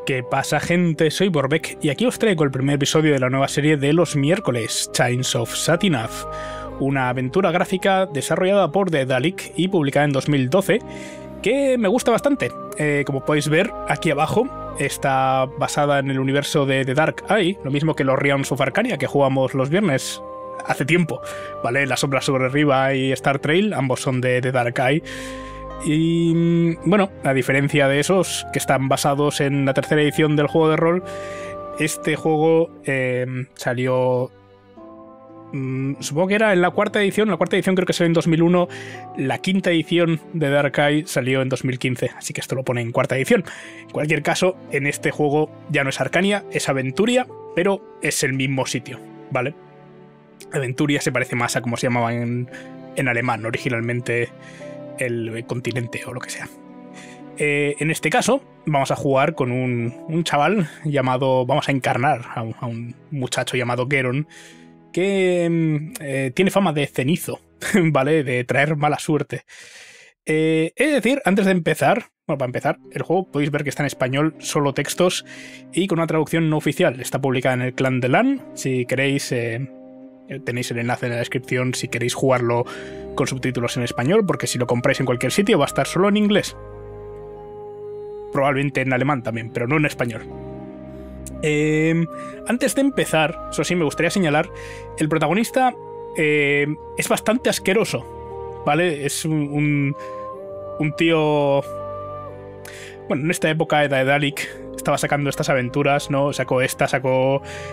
¿Qué pasa, gente? Soy Vorvek y aquí os traigo el primer episodio de la nueva serie de los miércoles, Chains of Satinav, una aventura gráfica desarrollada por Daedalic y publicada en 2012 que me gusta bastante. Como podéis ver aquí abajo, está basada en el universo de The Dark Eye, lo mismo que los Realms of Arcania que jugamos los viernes hace tiempo, ¿vale? La Sombra sobre Riva y Star Trail, ambos son de The Dark Eye. Y bueno, a diferencia de esos que están basados en la tercera edición del juego de rol, este juego salió, supongo que era en la cuarta edición. La cuarta edición creo que salió en 2001. La quinta edición de Dark Eye salió en 2015, así que esto lo pone en cuarta edición. En cualquier caso, en este juego ya no es Arcania, es Aventuria, pero es el mismo sitio, ¿vale? Aventuria se parece más a como se llamaba en alemán originalmente el continente o lo que sea. En este caso vamos a jugar con un chaval llamado, vamos a encarnar a un muchacho llamado Geron, que tiene fama de cenizo, ¿vale? De traer mala suerte. Es decir, antes de empezar, bueno, para empezar, el juego podéis ver que está en español, solo textos y con una traducción no oficial. Está publicada en el clan de LAN. Si queréis, tenéis el enlace en la descripción si queréis jugarlo con subtítulos en español, porque si lo compráis en cualquier sitio va a estar solo en inglés. Probablemente en alemán también, pero no en español. Antes de empezar, eso sí, me gustaría señalar, el protagonista es bastante asqueroso, ¿vale? Es un tío... Bueno, en esta época de Daedalic estaba sacando estas aventuras, ¿no? Sacó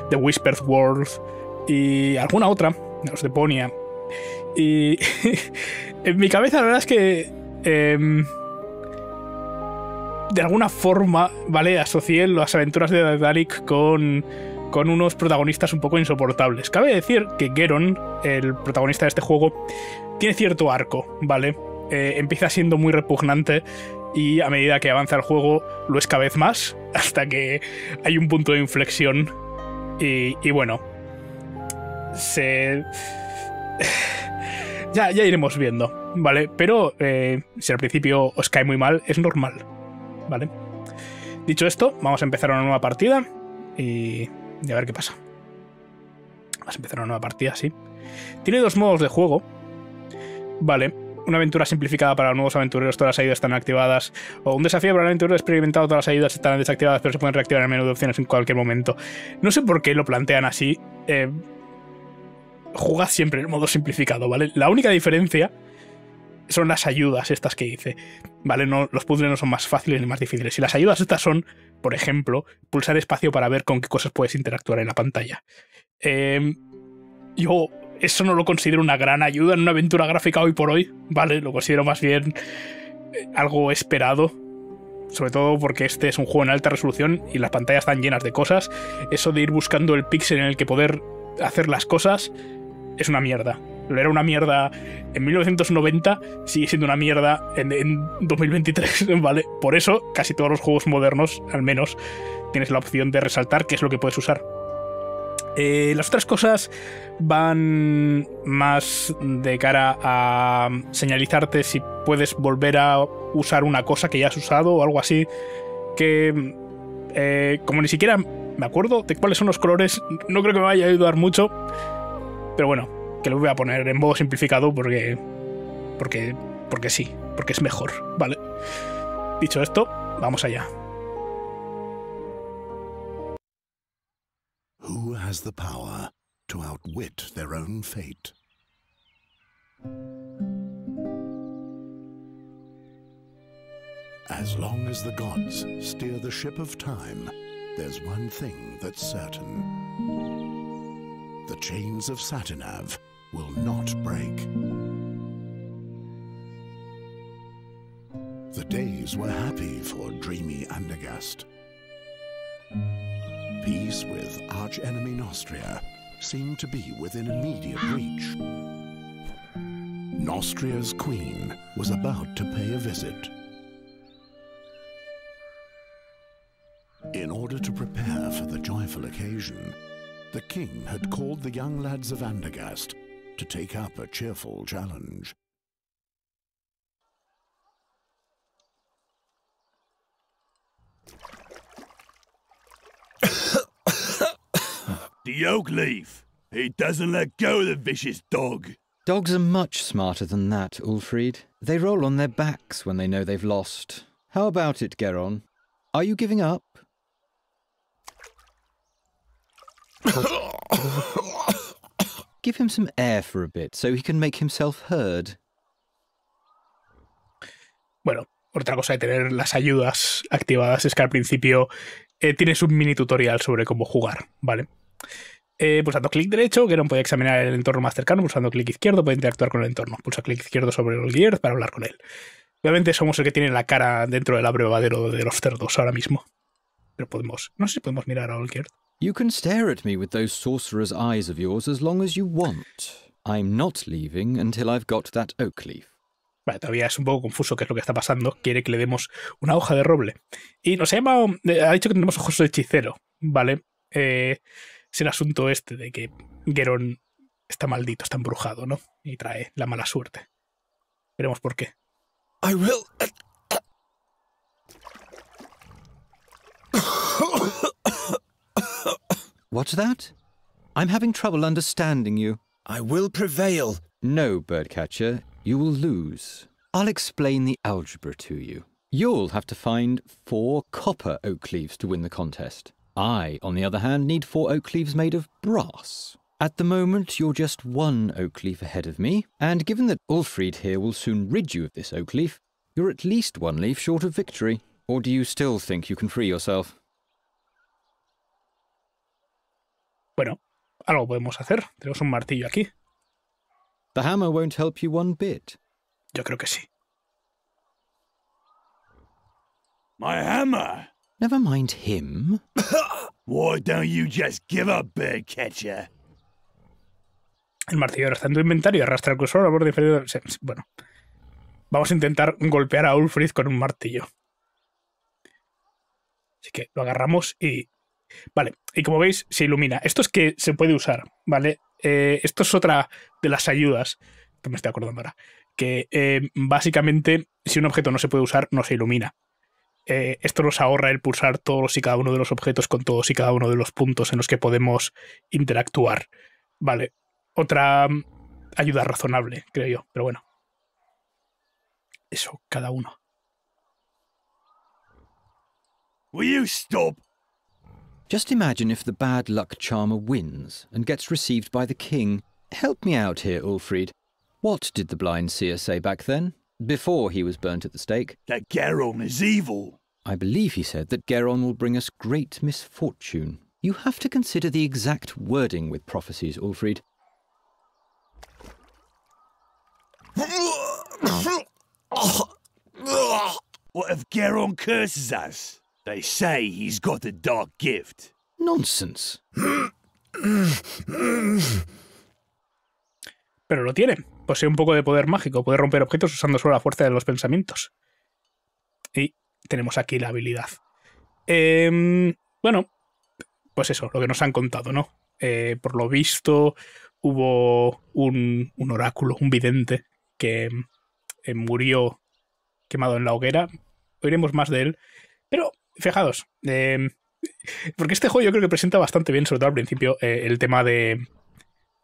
The Whispered World y alguna otra, los de Ponia. Y en mi cabeza la verdad es que de alguna forma, ¿vale? Asocié las aventuras de Daedalic con unos protagonistas un poco insoportables. Cabe decir que Geron, el protagonista de este juego, tiene cierto arco, ¿vale? Empieza siendo muy repugnante y a medida que avanza el juego lo es cada vez más, hasta que hay un punto de inflexión y bueno, ya iremos viendo, ¿vale? Pero si al principio os cae muy mal, es normal, ¿vale? Dicho esto, vamos a empezar una nueva partida y a ver qué pasa. Vamos a empezar una nueva partida, sí. Tiene dos modos de juego, ¿vale? Una aventura simplificada para los nuevos aventureros, todas las ayudas están activadas. O un desafío para el aventurero experimentado, todas las ayudas están desactivadas, pero se pueden reactivar en el menú de opciones en cualquier momento. No sé por qué lo plantean así. Jugad siempre en el modo simplificado, ¿vale? La única diferencia son las ayudas estas que hice, ¿vale? No, los puzzles no son más fáciles ni más difíciles. Y las ayudas estas son, por ejemplo, pulsar espacio para ver con qué cosas puedes interactuar en la pantalla. Yo eso no lo considero una gran ayuda en una aventura gráfica hoy por hoy, ¿vale? Lo considero más bien algo esperado, sobre todo porque este es un juego en alta resolución y las pantallas están llenas de cosas. Eso de ir buscando el píxel en el que poder hacer las cosas es una mierda. Lo era una mierda en 1990, sigue siendo una mierda en 2023, ¿vale? Por eso, casi todos los juegos modernos, al menos, tienes la opción de resaltar qué es lo que puedes usar. Las otras cosas van más de cara a señalizarte si puedes volver a usar una cosa que ya has usado o algo así, que como ni siquiera me acuerdo de cuáles son los colores, no creo que me vaya a ayudar mucho, pero bueno, que lo voy a poner en modo simplificado porque sí, porque es mejor, ¿vale? Dicho esto, vamos allá. Who has the power to outwit their own fate? As long as the gods steer the ship of time, there's one thing that's certain. The chains of Satinav will not break. The days were happy for dreamy Andergast. Peace with arch-enemy Nostria seemed to be within immediate reach. Nostria's queen was about to pay a visit. In order to prepare for the joyful occasion, the king had called the young lads of Andergast to take up a cheerful challenge. The oak leaf. He doesn't let go, the vicious dog. Dogs are much smarter than that, Ulfried. They roll on their backs when they know they've lost. How about it, Geron? Are you giving up? Give him some air for a bit so he can make himself heard. Bueno, otra cosa de tener las ayudas activadas es que al principio tienes un mini tutorial sobre cómo jugar, ¿vale? Pulsando clic derecho, Geron puede examinar el entorno más cercano, pulsando clic izquierdo puede interactuar con el entorno. Pulsa clic izquierdo sobre el gear para hablar con él. Obviamente somos el que tiene la cara dentro del abrevadero de los cerdos ahora mismo. Pero podemos... No sé si podemos mirar a Olgierd. You can stare at me with those sorcerer's eyes of yours as long as you want. I'm not leaving until I've got that oak leaf. Vale, todavía es un poco confuso qué es lo que está pasando. Quiere que le demos una hoja de roble. Y nos ha llamado... Ha dicho que tenemos ojos de hechicero, ¿vale? Es el asunto este de que Geron está maldito, está embrujado, ¿no? Y trae la mala suerte. Veremos por qué. I will... What's that? I'm having trouble understanding you. I will prevail. No, Birdcatcher, you will lose. I'll explain the algebra to you. You'll have to find 4 copper oak leaves to win the contest. I, on the other hand, need 4 oak leaves made of brass. At the moment, you're just 1 oak leaf ahead of me, and given that Ulfried here will soon rid you of this oak leaf, you're at least 1 leaf short of victory. Or do you still think you can free yourself? Bueno, algo podemos hacer. Tenemos un martillo aquí. The hammer won't help you one bit. Yo creo que sí. My hammer. Never mind him. Why don't you just give up, Birdcatcher? El martillo ahora está en tu inventario y arrastra el cursor a borde inferior. Bueno, vamos a intentar golpear a Ulfried con un martillo. Así que lo agarramos y... Vale, y como veis, se ilumina. Esto es que se puede usar, ¿vale? Esto es otra de las ayudas, que me estoy acordando ahora, que básicamente, si un objeto no se puede usar, no se ilumina. Esto nos ahorra el pulsar todos y cada uno de los objetos con todos y cada uno de los puntos en los que podemos interactuar. Vale, otra ayuda razonable, creo yo, pero bueno. Eso, cada uno. Will you stop? Just imagine if the bad luck charmer wins and gets received by the king. Help me out here, Ulfried. What did the blind seer say back then, before he was burnt at the stake? That Geron is evil. I believe he said that Geron will bring us great misfortune. You have to consider the exact wording with prophecies, Ulfried. What if Geron curses us? They say he's got a dark gift. Nonsense. Pero lo tiene. Posee un poco de poder mágico. Puede romper objetos usando solo la fuerza de los pensamientos. Y tenemos aquí la habilidad. Bueno, pues eso, lo que nos han contado, ¿no? Por lo visto, hubo un oráculo, un vidente, que murió quemado en la hoguera. Oiremos más de él. Pero, fijaos, porque este juego yo creo que presenta bastante bien, sobre todo al principio, el tema de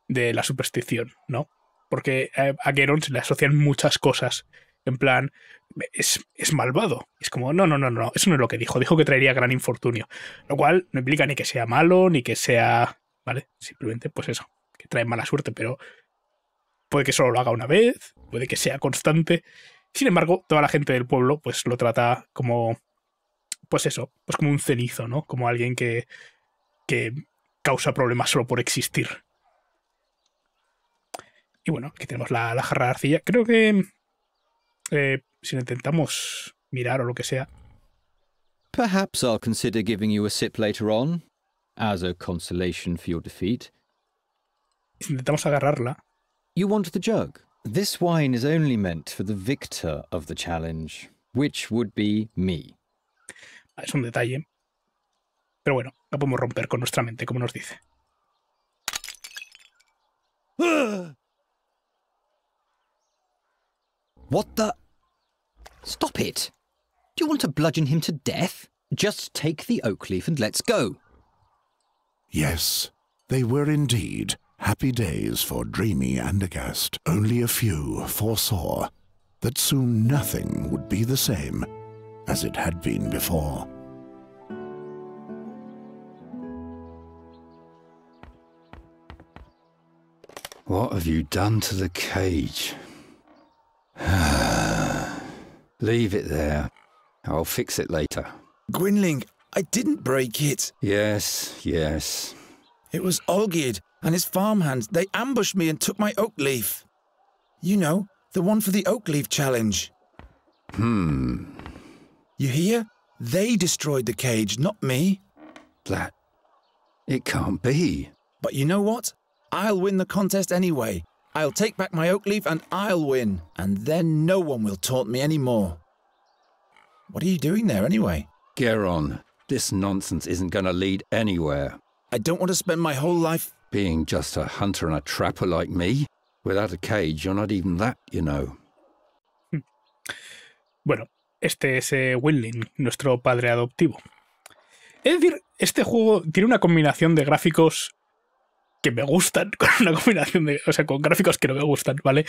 la superstición, ¿no? Porque a Geron se le asocian muchas cosas. En plan, es malvado. Es como, no, eso no es lo que dijo. Dijo que traería gran infortunio. Lo cual no implica ni que sea malo, ni que sea... ¿Vale? Simplemente, pues eso, que trae mala suerte, pero puede que solo lo haga una vez, puede que sea constante. Sin embargo, toda la gente del pueblo, pues lo trata como... Pues eso, pues como un cenizo, ¿no? Como alguien que causa problemas solo por existir. Y bueno, aquí tenemos la jarra de arcilla. Creo que si intentamos mirar o lo que sea... Perhaps I'll consider giving you a sip later on, as a consolation for your defeat. Si intentamos agarrarla... You want the jug? This wine is only meant for the victor of the challenge, which would be me. Es un detalle. Pero bueno, la podemos romper con nuestra mente, como nos dice. What the... Stop it! Do you want to bludgeon him to death? Just take the oak leaf and let's go. Yes, They were indeed happy days for dreamy Andergast. Only a few foresaw that soon nothing would be the same as it had been before. What have you done to the cage? Leave it there. I'll fix it later. Gwynling, I didn't break it. Yes, yes. It was Olgierd and his farmhands. They ambushed me and took my oak leaf. You know, the one for the oak leaf challenge. You hear? They destroyed the cage, not me. That... it can't be. But you know what? I'll win the contest anyway. I'll take back my oak leaf and I'll win. And then no one will taunt me anymore. What are you doing there anyway? Geron, this nonsense isn't going to lead anywhere. I don't want to spend my whole life... Being just a hunter and a trapper like me? Without a cage, you're not even that, you know. Bueno, este es Gwynling, nuestro padre adoptivo. Es decir, este juego tiene una combinación de gráficos que me gustan, con una combinación de... o sea, con gráficos que no me gustan, ¿vale?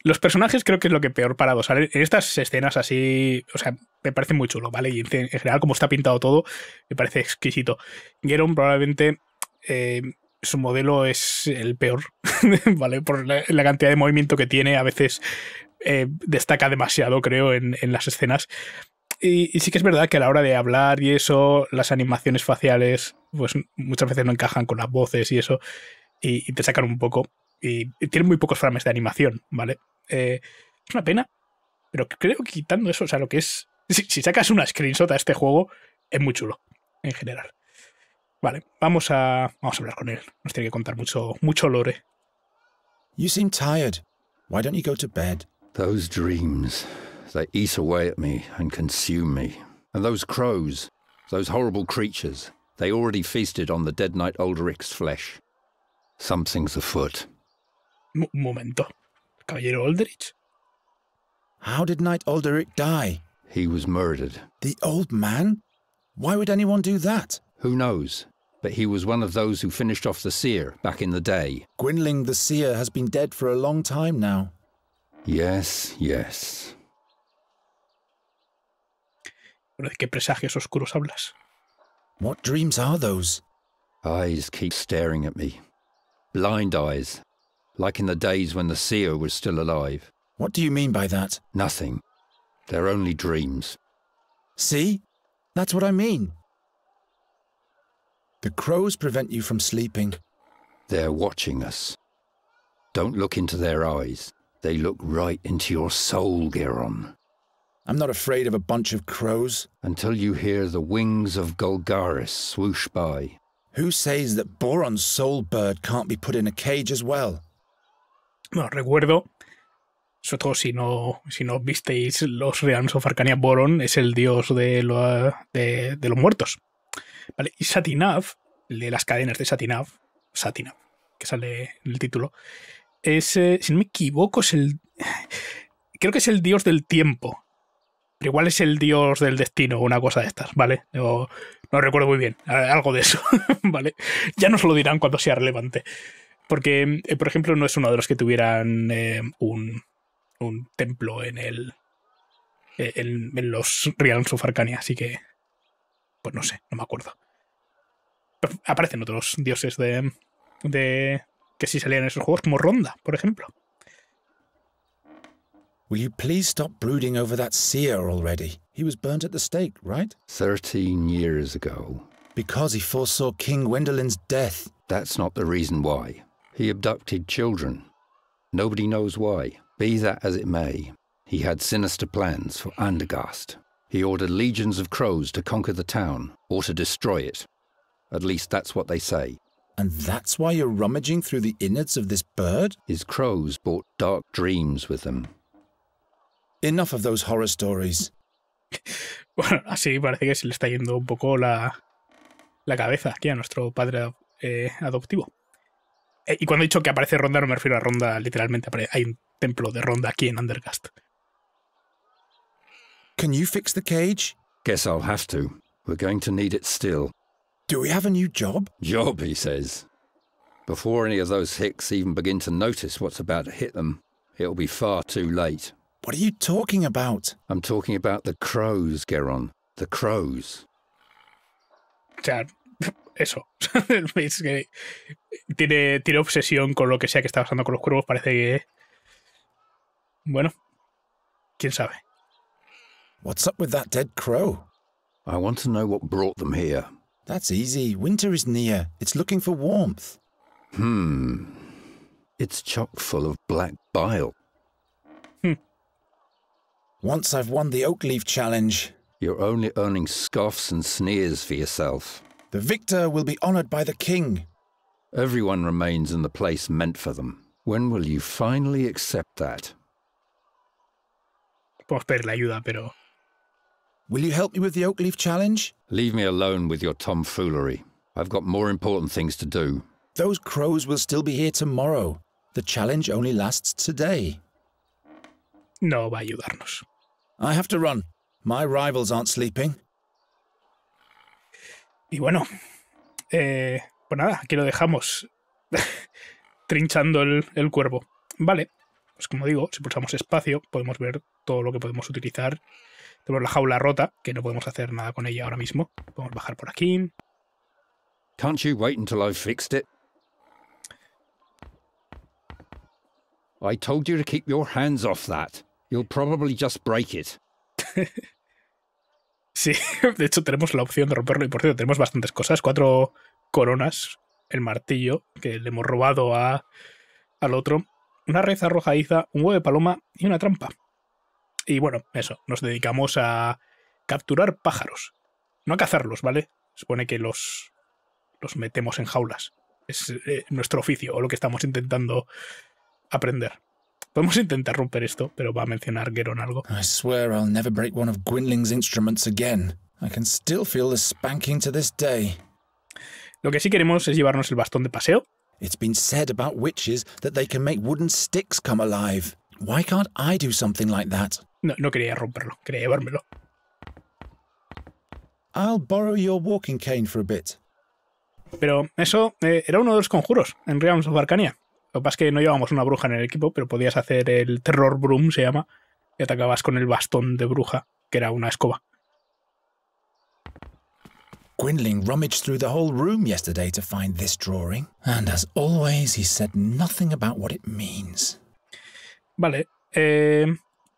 Los personajes creo que es lo que peor parado sale. En estas escenas así, o sea, me parece muy chulo, ¿vale? Y en general, como está pintado todo, me parece exquisito. Geron probablemente... su modelo es el peor, ¿vale? Por la cantidad de movimiento que tiene, a veces destaca demasiado, creo, en las escenas. Y sí que es verdad que a la hora de hablar y eso, las animaciones faciales, pues muchas veces no encajan con las voces y eso, y te sacan un poco. Y tienen muy pocos frames de animación, ¿vale? Es una pena, pero creo que quitando eso, o sea, lo que es... Si sacas una screenshot a este juego, es muy chulo, en general. Vale, vamos a hablar con él. Nos tiene que contar mucho lore. You seem tired. Why don't you go to bed? Those dreams, they eat away at me and consume me. And those crows, those horrible creatures, they already feasted on the dead knight Ulrich's flesh. Something's afoot. Un momento. ¿Caballero Ulrich? How did Knight Ulrich die? He was murdered. The old man? Why would anyone do that? Who knows? But he was one of those who finished off the seer back in the day. Gwynling the seer has been dead for a long time now. Yes, yes. ¿Pero de qué presagios oscuros hablas? What dreams are those? Eyes keep staring at me. Blind eyes. Like in the days when the seer was still alive. What do you mean by that? Nothing. They're only dreams. See? That's what I mean. The crows prevent you from sleeping. They're watching us. Don't look into their eyes. They look right into your soul, Geron. I'm not afraid of a bunch of crows. Until you hear the wings of Golgaris swoosh by. Who says that Boron's soul bird can't be put in a cage as well? Bueno, recuerdo, sobre todo si no visteis los Realms of Arcania, Boron es el dios de los muertos. Vale, y Satinav, el de las cadenas de Satinav, que sale en el título, es, si no me equivoco, creo que es el dios del tiempo, pero igual es el dios del destino o una cosa de estas, ¿vale? No recuerdo muy bien, algo de eso, ¿vale? Ya nos lo dirán cuando sea relevante, porque, por ejemplo, no es uno de los que tuvieran un templo en los Realms of Arcania, así que pues no sé, no me acuerdo. Pero aparecen otros dioses que sí salían en esos juegos, como Ronda, por ejemplo. Will you please stop brooding over that seer already? He was burnt at the stake, right? 13 years ago. Because he foresaw King Gwendolen's death. That's not the reason why. He abducted children. Nobody knows why. Be that as it may, he had sinister plans for Andergast. He ordered legions of crows to conquer the town, or to destroy it. At least that's what they say. And that's why you're rummaging through the innards of this bird? His crows brought dark dreams with them. Enough of those horror stories. Bueno, así parece que se le está yendo un poco la cabeza aquí a nuestro padre adoptivo. Y cuando he dicho que aparece Ronda, no me refiero a Ronda literalmente. Hay un templo de Ronda aquí en Andergast. Can you fix the cage? Guess I'll have to. We're going to need it still. Do we have a new job? Job, he says. Before any of those hicks even begin to notice what's about to hit them, it'll be far too late. What are you talking about? I'm talking about the crows, Geron. The crows. O sea, eso. Es que tiene obsesión con lo que sea que está pasando con los cuervos. Parece que... Bueno, quién sabe. What's up with that dead crow? I want to know what brought them here. That's easy. Winter is near. It's looking for warmth. It's chock full of black bile. Once I've won the oak leaf challenge, You're only earning scoffs and sneers for yourself. the victor will be honored by the king. Everyone remains in the place meant for them. When will you finally accept that? Podemos pedirle ayuda, pero... Will you help me with the oak leaf challenge? Leave me alone with your tomfoolery. I've got more important things to do. Those crows will still be here tomorrow. The challenge only lasts today. No va a ayudarnos. I have to run. My rivals aren't sleeping. Y bueno, pues nada, aquí lo dejamos. Trinchando el cuervo. Vale, pues como digo, si pulsamos espacio podemos ver todo lo que podemos utilizar. Tenemos la jaula rota, que no podemos hacer nada con ella ahora mismo. Podemos bajar por aquí. Can't you wait until I've fixed it? I told you to keep your hands off that. You'll probably just break it. Sí, de hecho tenemos la opción de romperlo. Y por cierto, tenemos bastantes cosas. 4 coronas, el martillo, que le hemos robado al otro. Una reza arrojadiza, un huevo de paloma y una trampa. Y bueno, eso, nos dedicamos a capturar pájaros. No a cazarlos, ¿vale? Se supone que los metemos en jaulas. Es nuestro oficio, o lo que estamos intentando aprender. Podemos intentar romper esto, pero va a mencionar Geron algo. I swear I'll never break one of Gwynling's instruments again. I can still feel the spanking to this day. Lo que sí queremos es llevarnos el bastón de paseo. It's been said about witches that they can make wooden sticks come alive. Why can't I do something like that? No quería romperlo, quería llevármelo. I'll borrow your walking cane for a bit. Pero eso era uno de los conjuros en Realms of Arcania. Lo que pasa es que no llevábamos una bruja en el equipo, pero podías hacer el Terror Broom, se llama, y atacabas con el bastón de bruja, que era una escoba. Gwynling rummaged through the whole room yesterday to find this drawing, and as always he said nothing about what it means. Vale,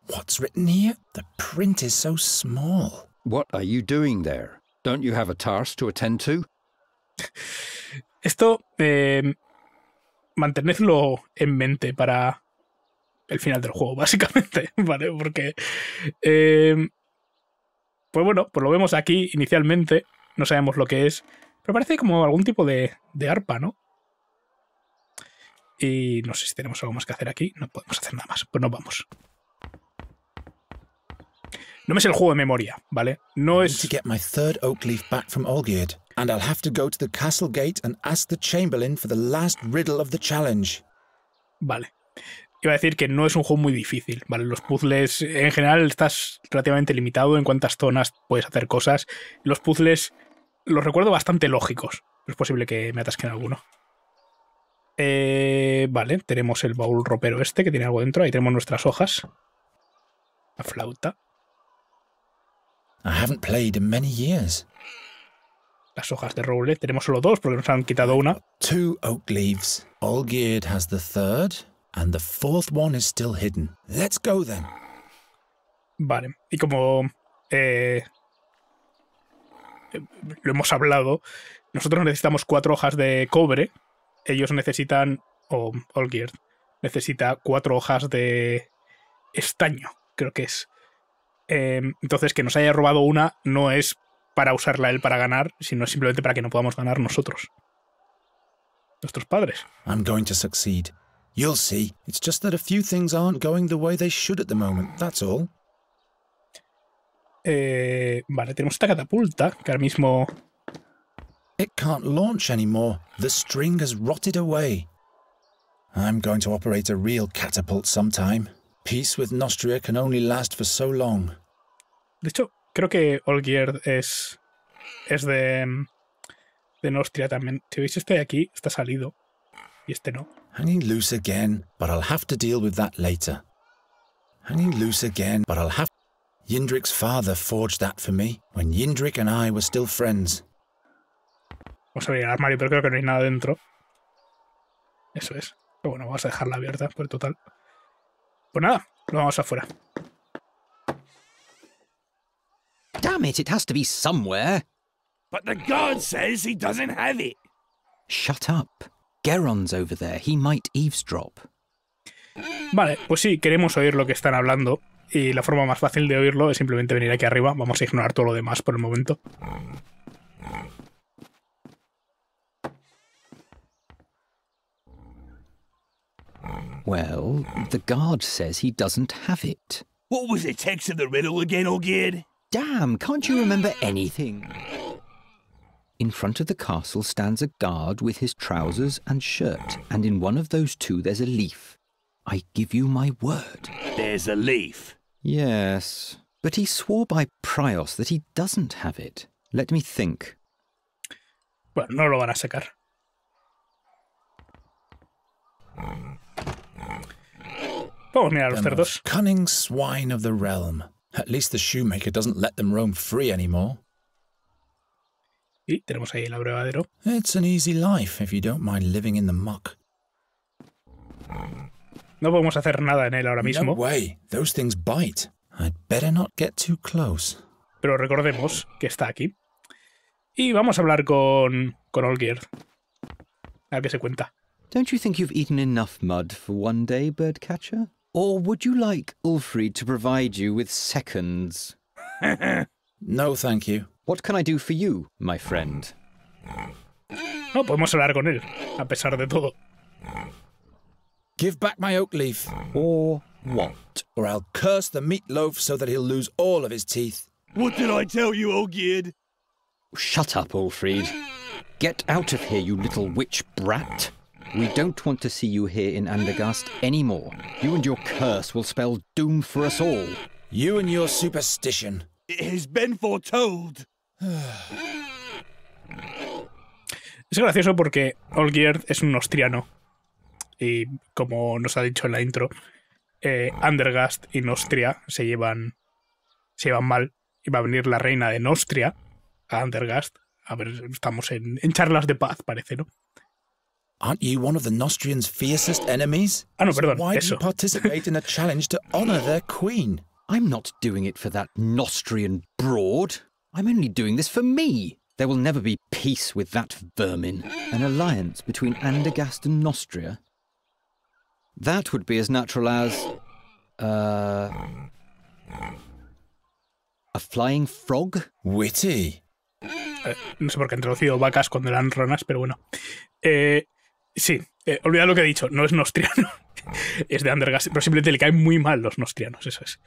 What's written here? The print is so small. What are you doing there? Don't you have a task to attend to? Esto, mantenedlo en mente para el final del juego, básicamente, ¿vale? Porque, pues bueno, pues lo vemos aquí inicialmente, no sabemos lo que es, pero parece como algún tipo de arpa, ¿no? Y no sé si tenemos algo más que hacer aquí, no podemos hacer nada más, pues nos vamos. No me sé el juego de memoria, ¿vale? No I es... need to get my third oak leaf back from Olgierd, and I'll have to go to the castle gate and ask the chamberlain for the last riddle of the challenge. Vale. Iba a decir que no es un juego muy difícil, ¿vale? Los puzzles, en general, estás relativamente limitado en cuántas zonas puedes hacer cosas. Los puzzles los recuerdo bastante lógicos. Es posible que me atasquen alguno. Vale, tenemos el baúl ropero este, que tiene algo dentro. Ahí tenemos nuestras hojas. La flauta. I haven't played in many years. Las hojas de roble. Tenemos solo 2 porque nos han quitado una. 2 oak leaves. Olgierd has the third, and the fourth one is still hidden. Let's go then. Vale. Y como lo hemos hablado, nosotros necesitamos 4 hojas de cobre. Ellos necesitan, o Olgierd necesita 4 hojas de estaño, creo que es. Entonces, que nos haya robado una no es para usarla él para ganar, sino simplemente para que no podamos ganar nosotros. Nuestros padres. I'm going to succeed. You'll see. It's just that a few things aren't going the way they should at the moment, that's all. Vale, tenemos esta catapulta, que ahora mismo... It can't launch anymore. The string has rotted away. I'm going to operate a real catapult sometime. Peace with Nostria can only last for so long. De hecho, creo que Olgierd es de Nostria también. Si veis este de aquí, está salido. y este no. Hanging loose again, but I'll have to deal with that later. Hanging loose again, but I'll have... Yindrik's father forged that for me, when Yindrik and I were still friends. Vamos a abrir el armario, pero creo que no hay nada dentro. Eso es. Pero bueno, vamos a dejarla abierta, por el total. Pues nada, lo vamos afuera. Damn it, it has to be somewhere. But the guard says he doesn't have it. Shut up. Geron's over there. He might eavesdrop. Vale, pues sí, queremos oír lo que están hablando. Y la forma más fácil de oírlo es simplemente venir aquí arriba. Vamos a ignorar todo lo demás por el momento. Well, the guard says he doesn't have it. What was the text of the riddle again, Olgierd? Damn, can't you remember anything? In front of the castle stands a guard with his trousers and shirt, and in one of those two there's a leaf. I give you my word. There's a leaf. Yes, but he swore by Prios that he doesn't have it. Let me think. Bueno, no lo van a sacar. Vamos a mirar a los cerdos. Cunning swine of the realm. At least the shoemaker doesn't let them roam free anymore. Y tenemos ahí el abrevadero. It's an easy life if you don't mind living in the muck. No podemos hacer nada en él ahora mismo. No way. Those things bite. I'd better not get too close. Pero recordemos que está aquí. Y vamos a hablar con Olgierd. A ver qué se cuenta. Don't you think you've eaten enough mud for one day, birdcatcher? Or would you like Ulfried to provide you with seconds? No, thank you. What can I do for you, my friend? No, podemos hablar con él, a pesar de todo. Give back my oak leaf. Or what? Or I'll curse the meatloaf so that he'll lose all of his teeth. What did I tell you, Olgierd? Shut up, Ulfried. Get out of here, you little witch brat. We don't want to see you here in Andergast anymore. You and your curse will spell doom for us all. You and your superstition. It has been foretold. Es gracioso porque Olgierd es un nostriano. Y como nos ha dicho en la intro, Andergast y Nostria se llevan mal. Y va a venir la reina de Nostria a Andergast. A ver, estamos en charlas de paz, parece, ¿no? Aren't you one of the Nostrians' fiercest enemies? Ah, no, perdón, Why do eso. you participate in a challenge to honor their queen? I'm not doing it for that Nostrian broad. I'm only doing this for me. There will never be peace with that vermin. An alliance between Andergast and Nostria? That would be as natural as... a flying frog? Witty. No sé por qué han traducido vacas cuando eran ranas, pero bueno. Sí, olvidad lo que he dicho, no es nostriano. Es de Andergast, pero simplemente le caen muy mal los nostrianos, eso es.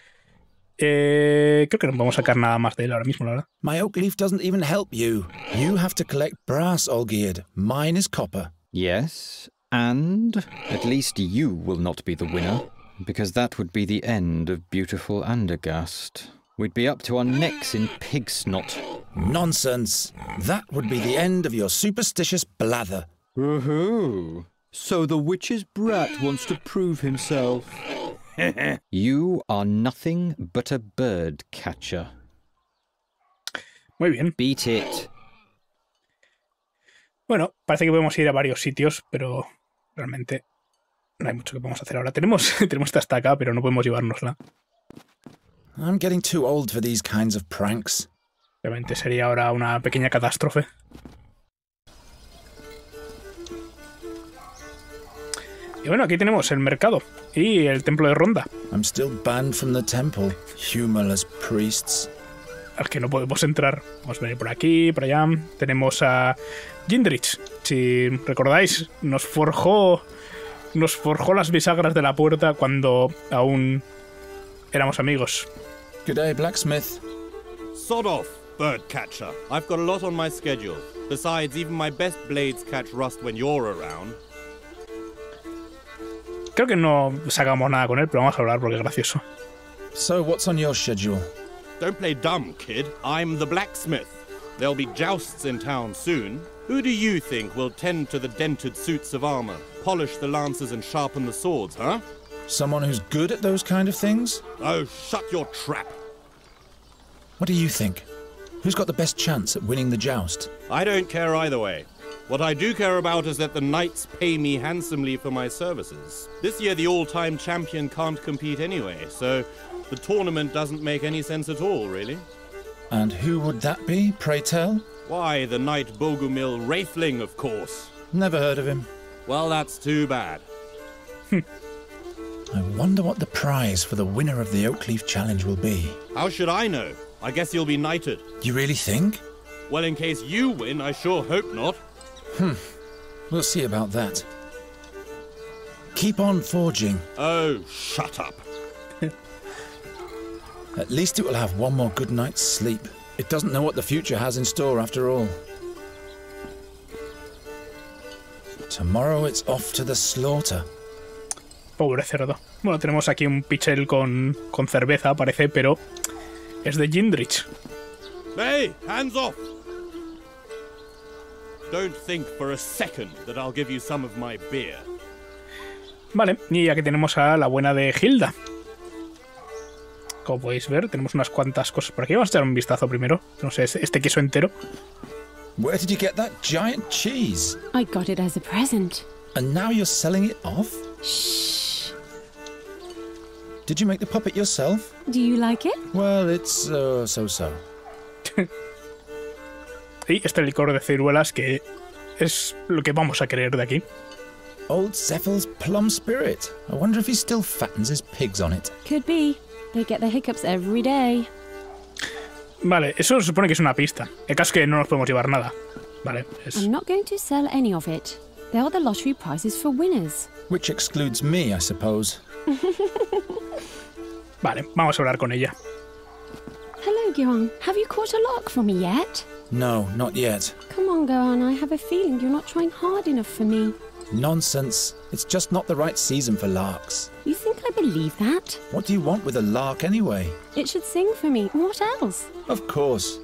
Creo que no vamos a sacar nada más de él ahora mismo, la verdad. My oak leaf doesn't even help you. You have to collect brass, Olgierd. Mine is copper. Yes, and at least you will not be the winner, because that would be the end of beautiful Andergast. We'd be up to our necks in pig snot. Nonsense. That would be the end of your superstitious blather. Woohoo! So the witch's brat wants to prove himself. You are nothing but a bird catcher. Muy bien. Beat it. Bueno, parece que podemos ir a varios sitios, pero realmente no hay mucho que podamos hacer ahora. Tenemos esta acá, pero no podemos llevárnosla. I'm getting too old for these kinds of pranks. Realmente sería ahora una pequeña catástrofe. Y bueno, aquí tenemos el mercado y el templo de Ronda. I'm still banned from the temple, humorless priests. Al que no podemos entrar. Vamos a venir por aquí, por allá. Tenemos a Yindrich. Si recordáis, nos forjó las bisagras de la puerta cuando aún éramos amigos. Good day, blacksmith. Sod off, bird catcher. I've got a lot on my schedule. Besides, even my best blades catch rust when you're around. Creo que no sacamos nada con él, pero vamos a hablar porque es gracioso. So, what's on your schedule? Don't play dumb, kid. I'm the blacksmith. There'll be jousts in town soon. Who do you think will tend to the dented suits of armor, polish the lances and sharpen the swords, huh? Someone who's good at those kind of things? Oh, shut your trap. What do you think? Who's got the best chance at winning the joust? I don't care either way. What I do care about is that the knights pay me handsomely for my services. This year the all-time champion can't compete anyway, so the tournament doesn't make any sense at all, really. And who would that be, pray tell? Why, the knight Bogumil Wraithling, of course. Never heard of him. Well, that's too bad. I wonder what the prize for the winner of the Oakleaf Challenge will be. How should I know? I guess you'll be knighted. You really think? Well, in case you win, I sure hope not. We'll see about that. Keep on forging. Oh, shut up. At least it will have one more good night's sleep. It doesn't know what the future has in store after all. Tomorrow it's off to the slaughter. Pobre cerdo. Bueno, tenemos aquí un pichel con cerveza, parece, pero es de Gindrich. Hey, hands off! Don't think for a second that I'll give you some of my beer. Vale, y aquí tenemos a la buena de Hilda. Como podéis ver, tenemos unas cuantas cosas por aquí. Vamos a echar un vistazo primero. No sé, este queso entero. Where did you get that giant cheese? I got it as a present. And now you're selling it off? Shh. Did you make the puppet yourself? Do you like it? Well, it's so-so. Y este licor de ciruelas que es lo que vamos a querer de aquí. Old Zephel's plum spirit. I wonder if he still fattens his pigs on it. Could be. They get the hiccups every day. Vale, eso se supone que es una pista. El caso es que no nos podemos llevar nada. Vale, I'm not going to sell any of it. They are the lottery prizes for winners. Which excludes me, I suppose. Vale, vamos a hablar con ella. Hello, Geron. Have you caught a lark for me yet? No, not yet. Come on, Geron. I have a feeling you're not trying hard enough for me. Nonsense. It's just not the right season for larks. You think I believe that? What do you want with a lark anyway? It should sing for me. What else? Of course.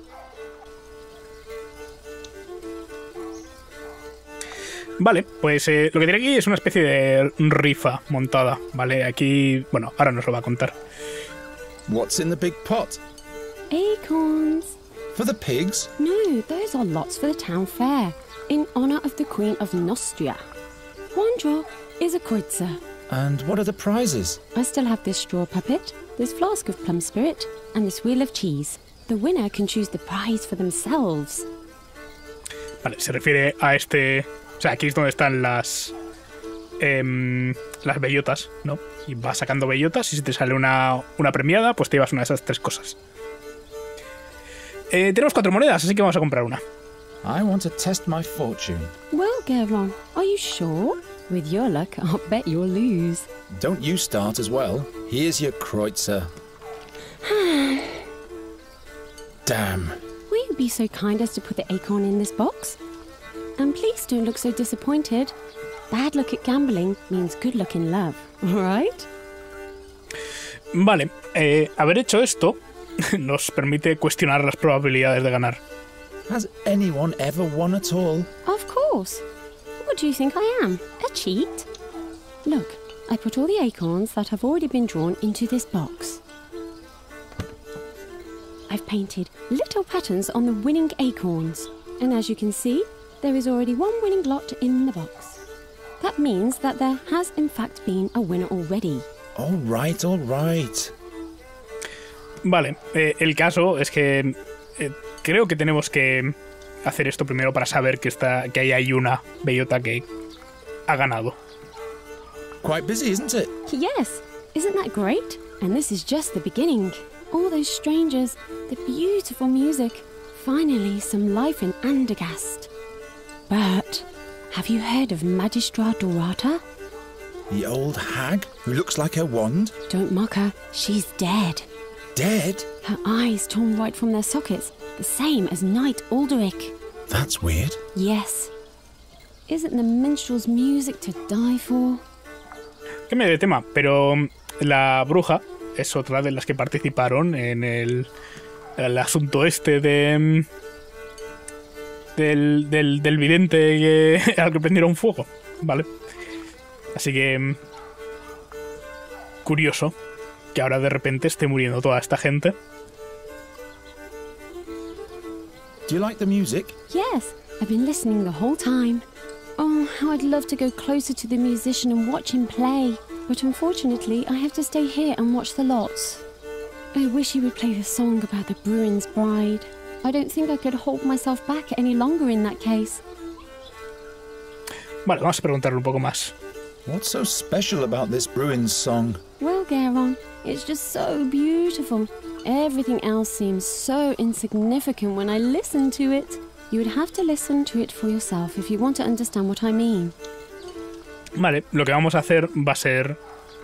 Vale, pues lo que tiene aquí es una especie de rifa montada, ¿vale? Aquí, bueno, ahora nos lo va a contar. What's in the big pot? Acorns. For the pigs? No, those are lots for the town fair, in honour of the Queen of Nostria. One draw is a kreutzer. And what are the prizes? I still have this straw puppet, this flask of plum spirit, and this wheel of cheese. The winner can choose the prize for themselves. Vale, se refiere a este... O sea, aquí es donde están las bellotas, ¿no? Y vas sacando bellotas y si te sale una premiada, pues te llevas una de esas tres cosas. Tenemos 4 monedas, así que vamos a comprar una. I want to test my fortune. Well, Geron, are you sure? With your luck, I'll bet you'll lose. Don't you start as well. Here's your kreutzer. Damn. Will you be so kind as to put the acorn in this box? And please don't look so disappointed. Bad luck at gambling means good luck in love, right? Vale, haber hecho esto nos permite cuestionar las probabilidades de ganar. Has anyone ever won at all? Of course. What do you think I am? A cheat? Look, I put all the acorns that have already been drawn into this box. I've painted little patterns on the winning acorns. And as you can see, there is already one winning lot in the box. That means that there has in fact been a winner already. All right, all right. Vale, el caso es que creo que tenemos que hacer esto primero para saber que ahí hay una bellota que ha ganado. Quite busy, isn't it? Yes, isn't that great? And this is just the beginning. All those strangers, the beautiful music, finally some life in Andergast. But have you heard of Magistra Dorata? The old hag who looks like her wand? Don't mock her, she's dead. Dead? Her eyes torn right from their sockets, the same as Knight Alderic. That's weird. Yes. Isn't the minstrel's music to die for? Cambio de tema, pero la bruja es otra de las que participaron en el asunto este de del vidente al que prendieron fuego, ¿vale? Así que... curioso que ahora de repente esté muriendo toda esta gente. Do you like the music? Yes, I've been listening the whole time. Oh, how I'd love to go closer to the musician and watch him play. But unfortunately, I have to stay here and watch the lots. I wish he would play the song about the Bruin's bride. I don't think I could hold myself back any longer in that case. Vale, vamos a preguntarle un poco más. What's so special about this Bruin's song? Well, Geron, it's just so beautiful. Everything else seems so insignificant when I listen to it. You would have to listen to it for yourself if you want to understand what I mean. Vale, lo que vamos a hacer va a ser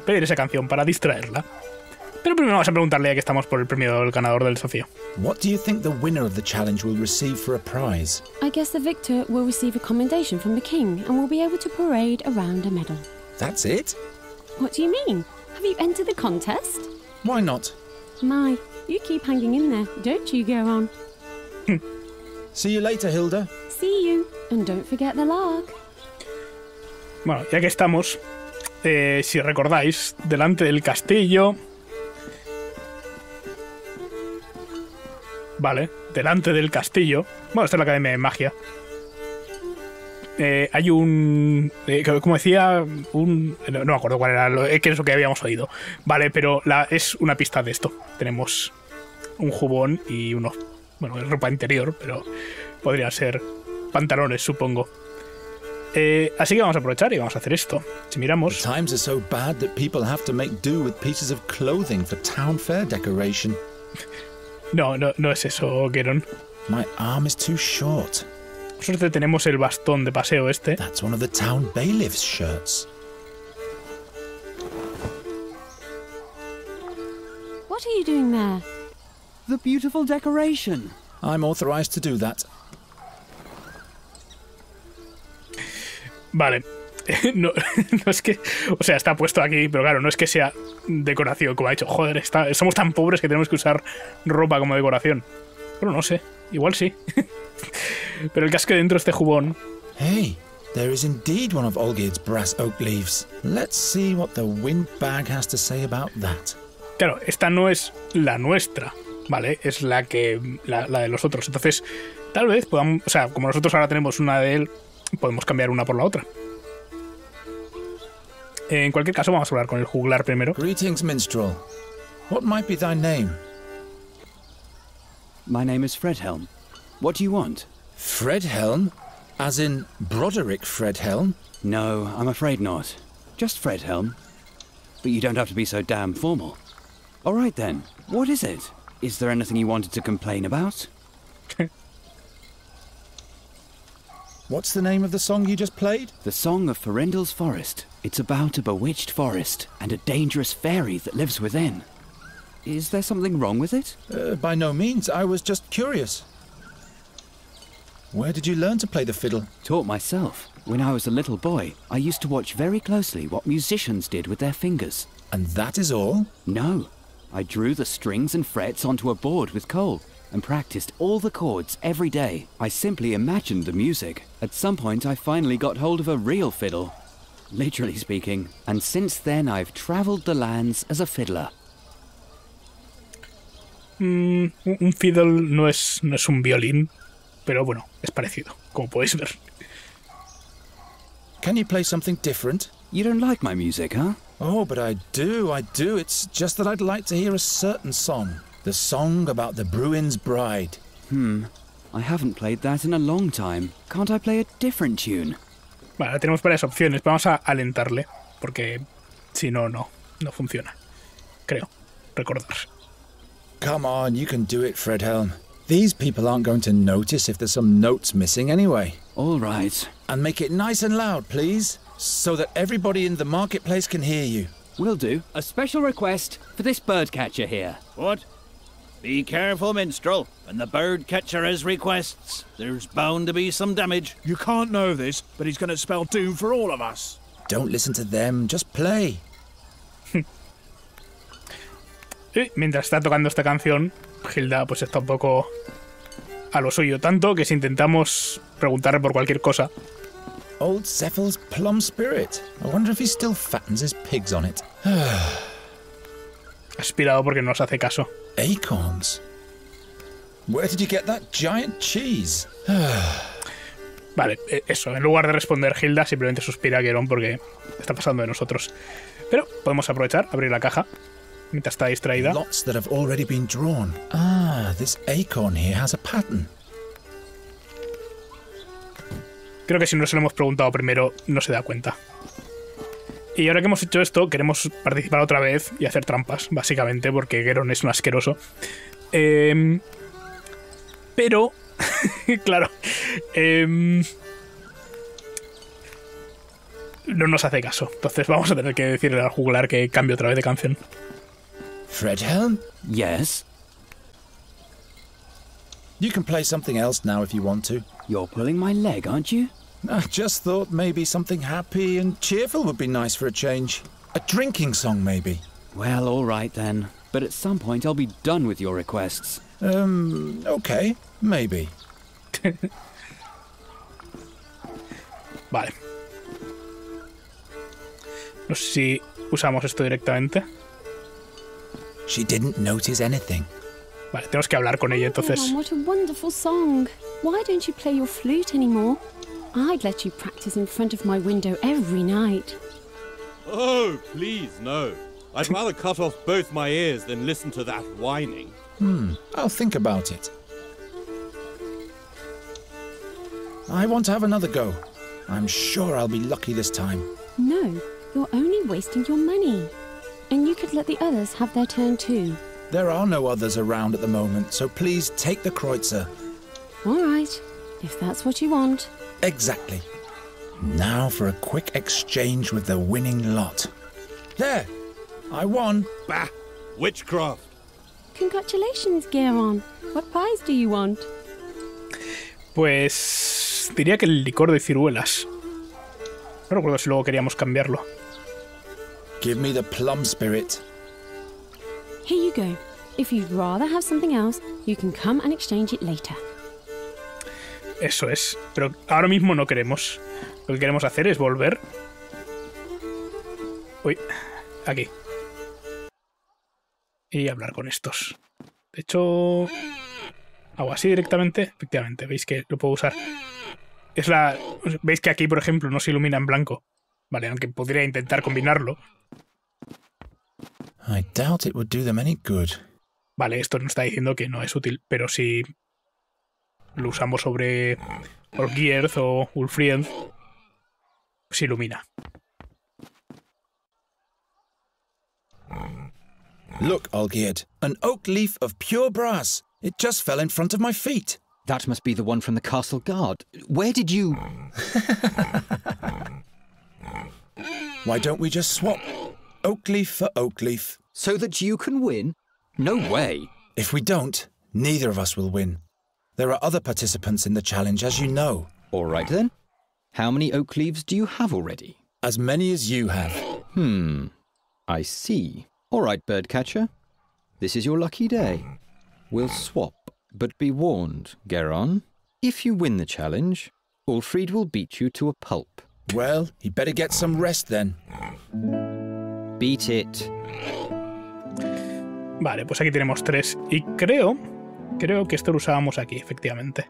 pedir esa canción para distraerla. Pero primero vamos a preguntarle, ya que estamos por el premio del ganador del desafío. What do you think the winner of the challenge will receive for a prize? I guess the victor will receive a commendation from the king and will be able to parade around a medal. That's it? What do you mean? Have you entered the contest? Why not? My, you keep hanging in there, don't you, Geron? See you later, Hilda. See you, and don't forget the lark. Bueno, ya que estamos, si recordáis, delante del castillo... Vale, delante del castillo... Bueno, esta es la Academia de Magia. Hay un... como decía, un... No me acuerdo cuál era, qué es lo que habíamos oído. Vale, pero es una pista de esto. Tenemos un jubón y unos... Bueno, es ropa interior, pero podrían ser pantalones, supongo. Así que vamos a aprovechar y vamos a hacer esto. Si miramos... The times are so bad that people have to make do with pieces of clothing for town fair decoration. No es eso, Geron. My arm is too short. Por suerte tenemos el bastón de paseo este. That's one of the town bailiff's shirts. What are you doing there? The beautiful decoration. I'm authorized to do that. Vale. No es que... O sea, está puesto aquí, pero claro, no es que sea decoración, como ha dicho. Joder, somos tan pobres que tenemos que usar ropa como decoración. Pero no sé, igual sí. Pero el caso es que dentro de este jubón... Hey, there is indeed one of Olgierd's brass oak leaves. Let's see what the windbag has to say about that. Claro, esta no es la nuestra, ¿vale? Es la de los otros. Entonces, tal vez podamos... O sea, como nosotros ahora tenemos una de él, podemos cambiar una por la otra. En cualquier caso, vamos a hablar con el juglar primero. Greetings, minstrel. What might be thy name? My name is Fredhelm. What do you want? Fredhelm? As in Broderick Fredhelm? No, I'm afraid not. Just Fredhelm. But you don't have to be so damn formal. All right then, what is it? Is there anything you wanted to complain about? What's the name of the song you just played? The Song of Farendel's Forest. It's about a bewitched forest and a dangerous fairy that lives within. Is there something wrong with it? By no means. I was just curious. Where did you learn to play the fiddle? Taught myself. When I was a little boy, I used to watch very closely what musicians did with their fingers. And that is all? No. I drew the strings and frets onto a board with coal and practiced all the chords every day. I simply imagined the music. At some point, I finally got hold of a real fiddle. Literally speaking. And since then, I've travelled the lands as a fiddler. Un fiddle no es un violín, pero bueno, es parecido, como podéis ver. Can you play something different? You don't like my music, huh? Oh, but I do. It's just that I'd like to hear a certain song. The song about the Bruin's bride. I haven't played that in a long time. Can't I play a different tune? Vale, tenemos varias opciones. Vamos a alentarle, porque si no funciona. Creo, recordar. Come on, you can do it, Fredhelm. These people aren't going to notice if there's some notes missing anyway. All right. And make it nice and loud, please, so that everybody in the marketplace can hear you. Will do. A special request for this birdcatcher here. What? Be careful, minstrel. When the bird catcher has requests, there's bound to be some damage. You can't know this, but he's going to spell doom for all of us. Don't listen to them, just play. Mientras está tocando esta canción, Hilda pues está un poco a lo suyo, tanto que si intentamos preguntarle por cualquier cosa... Old Cephal's plum spirit. I wonder if he still fattens his pigs on it. Aspirado porque no nos hace caso. Acorns. Where did you get that giant cheese? Vale, eso. En lugar de responder Hilda, simplemente suspira a Geron porque está pasando de nosotros. Pero podemos aprovechar, abrir la caja mientras está distraída. Lots that have already been drawn. Ah, this acorn here has a pattern. Creo que si no se lo hemos preguntado primero, no se da cuenta. Y ahora que hemos hecho esto, queremos participar otra vez y hacer trampas, básicamente, porque Geron es un asqueroso. Pero, claro, no nos hace caso. Entonces vamos a tener que decirle al juglar que cambie otra vez de canción. Fredhelm? Yes? You can play something else now if you want to. You're pulling my leg, aren't you? I just thought maybe something happy and cheerful would be nice for a change. A drinking song, maybe. Well, all right then. But at some point I'll be done with your requests. Okay, maybe. Vale. No sé si usamos esto directamente. She didn't notice anything. Vale, tenemos que hablar con ella, entonces... Oh, what a wonderful song. Why don't you play your flute anymore? I'd let you practice in front of my window every night. Oh, please, no. I'd rather cut off both my ears than listen to that whining. I'll think about it. I want to have another go. I'm sure I'll be lucky this time. No, you're only wasting your money. And you could let the others have their turn too. There are no others around at the moment, so please take the Kreutzer. All right, if that's what you want. Exactly. Now for a quick exchange with the winning lot. There! I won! Bah! Witchcraft! Congratulations, Geron. What prize do you want? Pues... diría que el licor de ciruelas. No recuerdo si luego queríamos cambiarlo. Give me the plum spirit. Here you go. If you'd rather have something else, you can come and exchange it later. Eso es. Pero ahora mismo no queremos. Lo que queremos hacer es volver. Uy, aquí. Y hablar con estos. De hecho... hago así directamente. Efectivamente, veis que lo puedo usar. Es la... veis que aquí, por ejemplo, no se ilumina en blanco. Vale, aunque podría intentar combinarlo. I doubt it would do them any good. Vale, esto nos está diciendo que no es útil, pero si lo usamos sobre Olgierd o Ulfried, se ilumina. Look, Olgierd, an oak leaf of pure brass. It just fell in front of my feet. That must be the one from the castle guard. Where did you... Why don't we just swap? Oak leaf for oak leaf. So that you can win? No way. If we don't, neither of us will win. There are other participants in the challenge, as you know. All right then. How many oak leaves do you have already? As many as you have. I see. All right, birdcatcher. This is your lucky day. We'll swap, but be warned, Geron. If you win the challenge, Ulfried will beat you to a pulp. Well, he'd better get some rest then. Beat it. Vale, pues aquí tenemos 3. Y creo que esto lo usábamos aquí, efectivamente.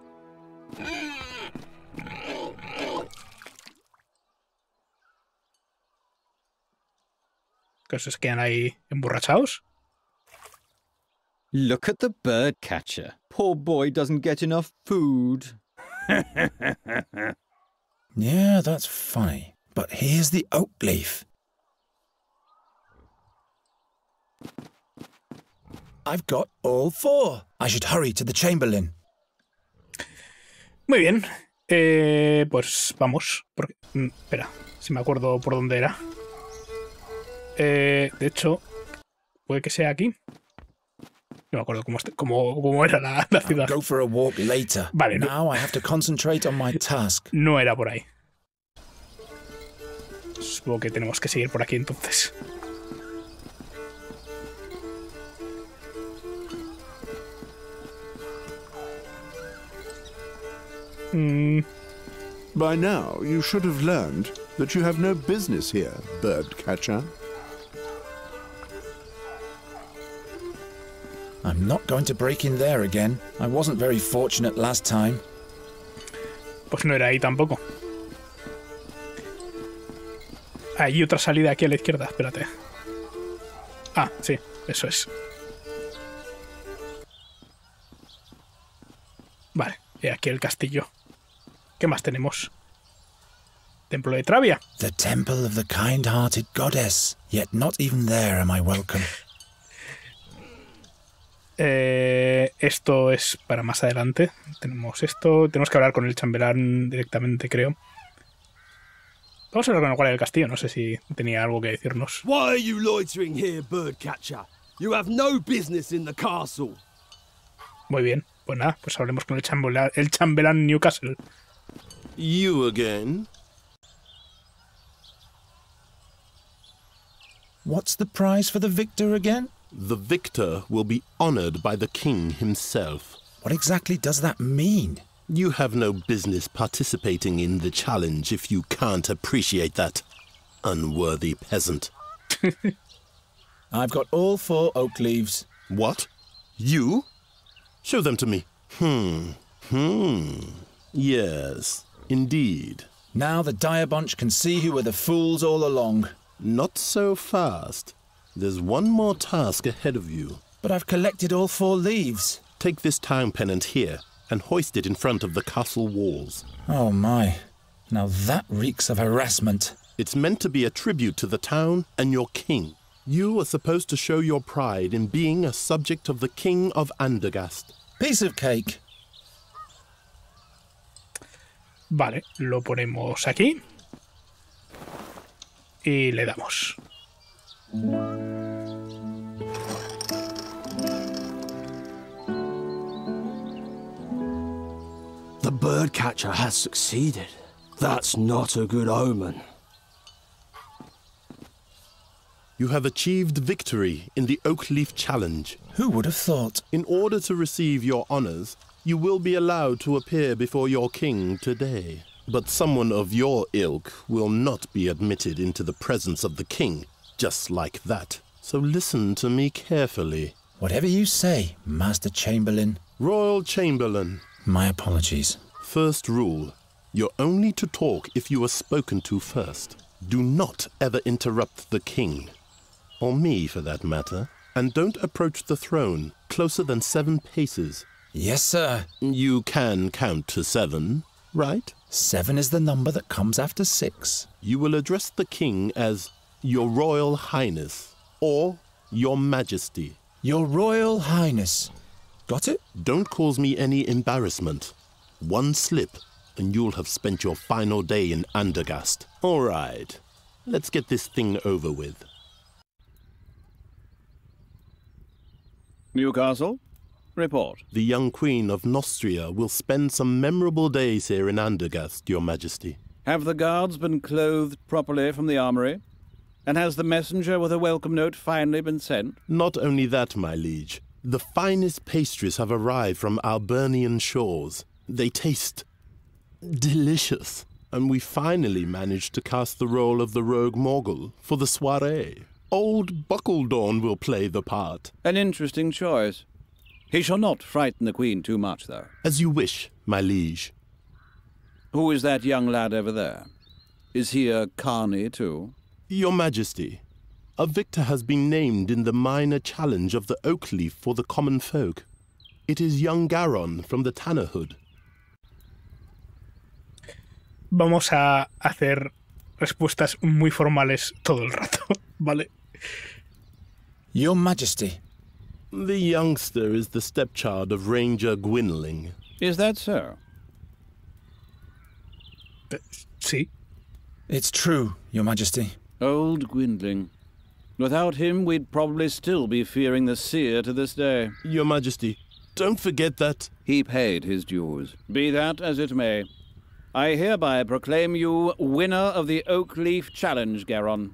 ¿Que se quedan ahí emborrachados? Look at the birdcatcher. Poor boy doesn't get enough food. Yeah, that's funny. But here's the oak leaf. I've got all 4. I should hurry to the Chamberlain. Muy bien. Pues vamos. Porque, espera, si me acuerdo por dónde era. De hecho, puede que sea aquí. No me acuerdo cómo era la ciudad. I'll go for a walk later. Vale, Now I have to concentrate on my task. No era por ahí. Supongo que tenemos que seguir por aquí entonces. By now, you should have learned that you have no business here, bird catcher. I'm not going to break in there again. I wasn't very fortunate last time. Pues no era ahí tampoco. Hay otra salida aquí a la izquierda, espérate. Ah, sí, eso es. Vale, y aquí el castillo. ¿Qué más tenemos? Templo de Travia. The temple of the kind-hearted goddess. Yet not even there am I welcome. Esto es para más adelante. Tenemos esto. Tenemos que hablar con el chambelán directamente, creo. Vamos a hablar con el guardia del castillo. No sé si tenía algo que decirnos. Why are you loitering here, birdcatcher? You have no business in the castle. Muy bien. Pues nada, pues hablemos con el chambelán Newcastle. You again? What's the prize for the victor again? The victor will be honored by the king himself. What exactly does that mean? You have no business participating in the challenge if you can't appreciate that, unworthy peasant. I've got all 4 oak leaves. What? You? Show them to me. Yes, indeed. Now the dire bunch can see who were the fools all along. Not so fast. There's one more task ahead of you. But I've collected all 4 leaves. Take this town pennant here and hoist it in front of the castle walls. Oh my. Now that reeks of harassment. It's meant to be a tribute to the town and your king. You are supposed to show your pride in being a subject of the king of Andergast. Piece of cake. Vale, lo ponemos aquí. Y le damos. The birdcatcher has succeeded. That's not a good omen. You have achieved victory in the Oakleaf Challenge. Who would have thought? In order to receive your honors, you will be allowed to appear before your king today. But someone of your ilk will not be admitted into the presence of the king, just like that. So listen to me carefully. Whatever you say, Master Chamberlain. Royal Chamberlain. My apologies. First rule. You're only to talk if you are spoken to first. Do not ever interrupt the king. Or me, for that matter. And don't approach the throne closer than 7 paces. Yes, sir. You can count to 7, right? 7 is the number that comes after 6. You will address the king as Your Royal Highness or Your Majesty. Your Royal Highness. Got it? Don't cause me any embarrassment. One slip and you'll have spent your final day in Andergast. All right, let's get this thing over with. Newcastle, report. The young Queen of Nostria will spend some memorable days here in Andergast, Your Majesty. Have the guards been clothed properly from the armory? And has the messenger with a welcome note finally been sent? Not only that, my liege. The finest pastries have arrived from Albernian shores. They taste delicious. And we finally managed to cast the role of the rogue Morgul for the soirée. Old Buckledorn will play the part. An interesting choice. He shall not frighten the Queen too much, though. As you wish, my liege. Who is that young lad over there? Is he a carny, too? Your Majesty, a victor has been named in the minor challenge of the Oakleaf for the common folk. It is young Geron from the Tannerhood. Vamos a hacer respuestas muy formales todo el rato, ¿vale? Your Majesty. The youngster is the stepchild of Ranger Gwynling. Is that so? Sí. It's true, Your Majesty. Old Gwynling. Without him, we'd probably still be fearing the seer to this day. Your Majesty, don't forget that... He paid his dues. Be that as it may. I hereby proclaim you winner of the Oakleaf Challenge, Geron.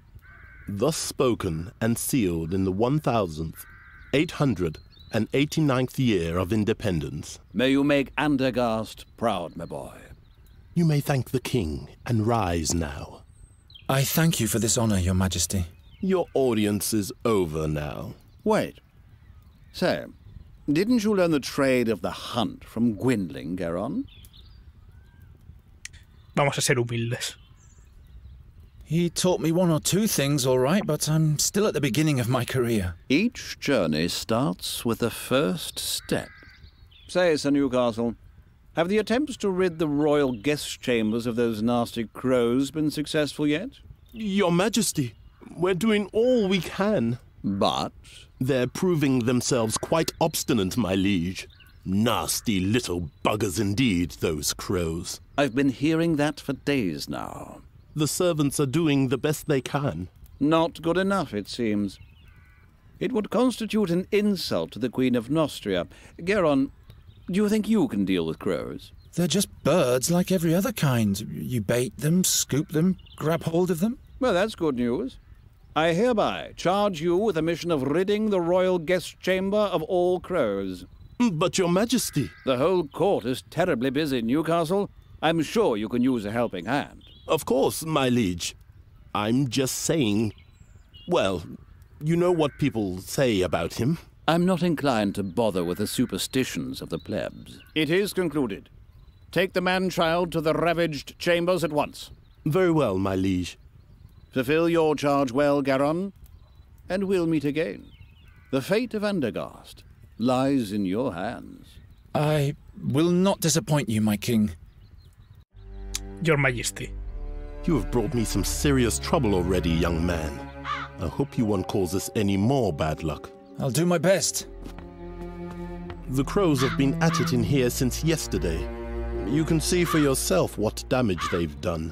Thus spoken and sealed in the 1,889th year of independence. May you make Andergast proud, my boy. You may thank the king and rise now. I thank you for this honor, Your Majesty. Your audience is over now. Wait. So, didn't you learn the trade of the hunt from Gwendling, Geron? Vamos a ser humildes. He taught me one or two things, all right, but I'm still at the beginning of my career. Each journey starts with the first step. Say, Sir Newcastle, have the attempts to rid the royal guest chambers of those nasty crows been successful yet? Your Majesty, we're doing all we can. But? They're proving themselves quite obstinate, my liege. Nasty little buggers indeed, those crows. I've been hearing that for days now. The servants are doing the best they can. Not good enough, it seems. It would constitute an insult to the Queen of Nostria. Geron, do you think you can deal with crows? They're just birds like every other kind. You bait them, scoop them, grab hold of them. Well, that's good news. I hereby charge you with the mission of ridding the royal guest chamber of all crows. But Your Majesty... The whole court is terribly busy, Newcastle. I'm sure you can use a helping hand. Of course, my liege. I'm just saying... Well, you know what people say about him. I'm not inclined to bother with the superstitions of the plebs. It is concluded. Take the man-child to the ravaged chambers at once. Very well, my liege. Fulfill your charge well, Geron, and we'll meet again. The fate of Andergast lies in your hands. I will not disappoint you, my king. Your Majesty. You have brought me some serious trouble already, young man. I hope you won't cause us any more bad luck. I'll do my best. The crows have been at it in here since yesterday. You can see for yourself what damage they've done.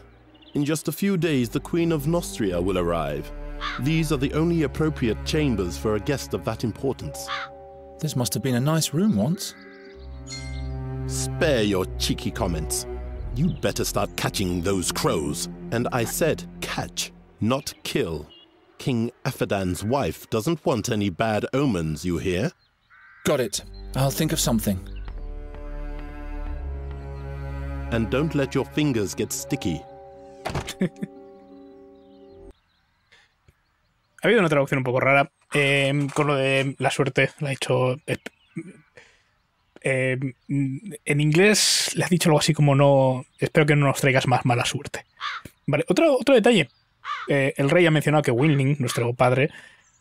In just a few days, the Queen of Nostria will arrive. These are the only appropriate chambers for a guest of that importance. This must have been a nice room once. Spare your cheeky comments. You'd better start catching those crows. And I said catch, not kill. King Afadan's wife doesn't want any bad omens, you hear? Got it. I'll think of something. And don't let your fingers get sticky. Ha habido una traducción un poco rara con lo de la suerte. La ha dicho en inglés le has dicho algo así como no, espero que no nos traigas más mala suerte. Vale, otro detalle. El rey ha mencionado que Gwendling, nuestro padre,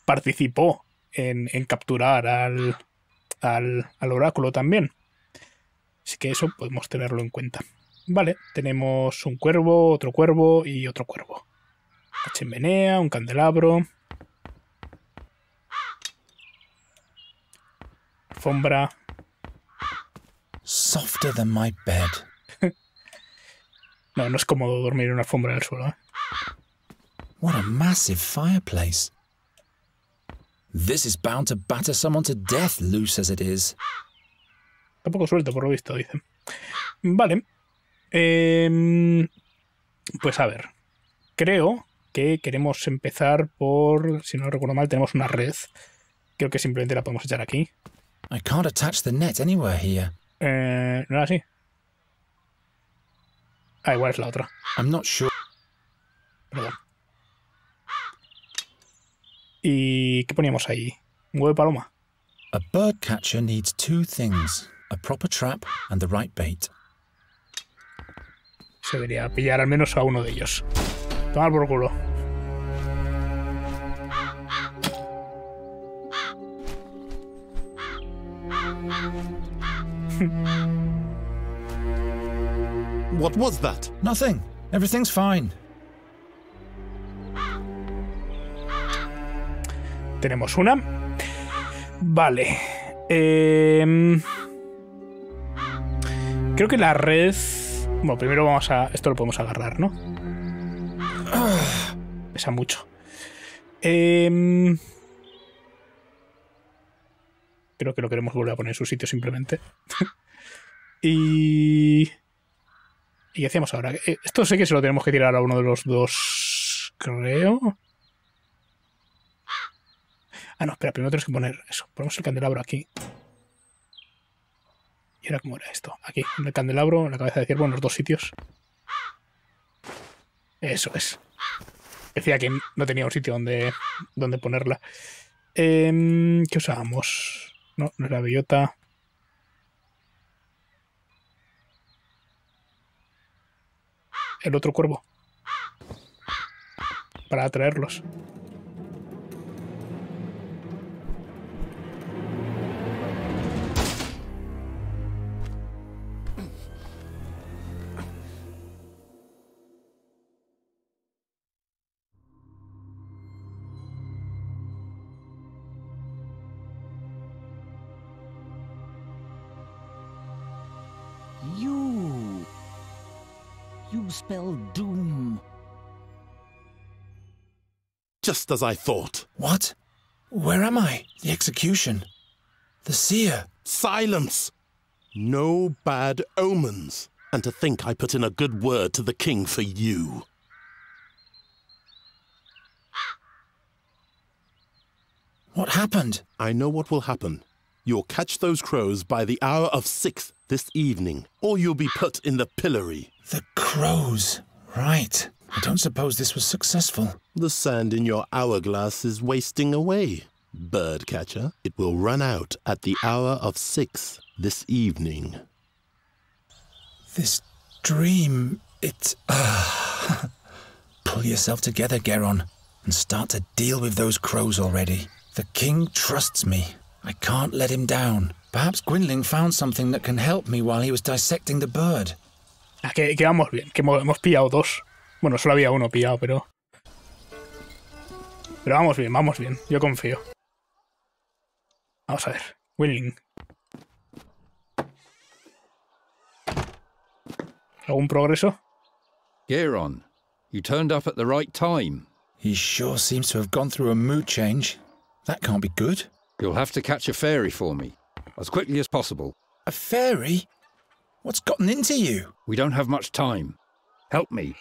participó en capturar al oráculo también. Así que eso podemos tenerlo en cuenta. Vale, tenemos un cuervo, otro cuervo y otro cuervo. Una chimenea, un candelabro. Alfombra. Softer than my bed. No, no es cómodo dormir en una alfombra en el suelo, ¿eh? What a massive fireplace. This is bound to batter someone to death, loose as it is. Tampoco suelto, por lo visto, dicen. Vale. Pues a ver. Creo que queremos empezar por... Si no recuerdo mal, tenemos una red. Creo que simplemente la podemos echar aquí. I can't attach the net anywhere here. ¿No era así? Ah, igual es la otra. I'm not sure. Perdón. ¿Y qué poníamos ahí? ¿Un huevo de paloma? A bird catcher needs two things. A proper trap and the right bait. Se debería pillar al menos a uno de ellos. Tomar por culo. What was that? Nothing. Everything's fine. Tenemos una. Vale. Creo que la red... Bueno, primero vamos a... Esto lo podemos agarrar, ¿no? Pesa mucho. Creo que lo queremos volver a poner en su sitio simplemente. ¿Y qué hacíamos ahora? Esto sé que se lo tenemos que tirar a uno de los dos, creo. Ah, no, espera, primero tenemos que poner eso. Ponemos el candelabro aquí. ¿Y ahora cómo era esto? Aquí, en el candelabro, en la cabeza de ciervo, en los dos sitios. Eso es. Decía que no tenía un sitio donde ponerla. ¿Qué usábamos? No era bellota. El otro cuervo. Para atraerlos. You spell doom. Just as I thought. What? Where am I? The execution. The seer. Silence! No bad omens. And to think I put in a good word to the king for you. What happened? I know what will happen. You'll catch those crows by the hour of 6 this evening, or you'll be put in the pillory. The crows. Right. I don't suppose this was successful. The sand in your hourglass is wasting away, birdcatcher. It will run out at the hour of 6 this evening. This dream, it... Pull yourself together, Geron, and start to deal with those crows already. The king trusts me. I can't let him down. Perhaps Gwynling found something that can help me while he was dissecting the bird. Que vamos bien, que hemos pillado 2. Bueno, solo había uno pillado, pero... Pero vamos bien, yo confío. Vamos a ver, Gwynling. ¿Algún progreso? Geron, you turned up at the right time. He sure seems to have gone through a mood change. That can't be good. You'll have to catch a fairy for me, as quickly as possible. A fairy? What's gotten into you? We don't have much time. Help me.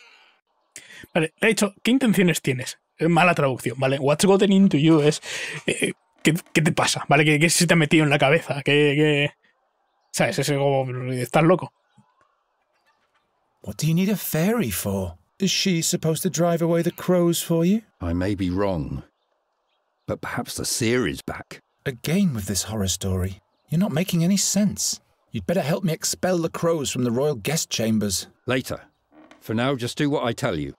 Vale, le he dicho, ¿qué intenciones tienes? Mala traducción, ¿vale? What's gotten into you es... ¿qué te pasa? ¿Vale? ¿Qué se te ha metido en la cabeza? ¿Sabes? Es como... ¿Estás loco? What do you need a fairy for? Is she supposed to drive away the crows for you? I may be wrong, but perhaps the seer is back. Again with this horror story. You're not making any sense. You'd better help me expel the crows from the royal guest chambers. Later. For now, just do what I tell you.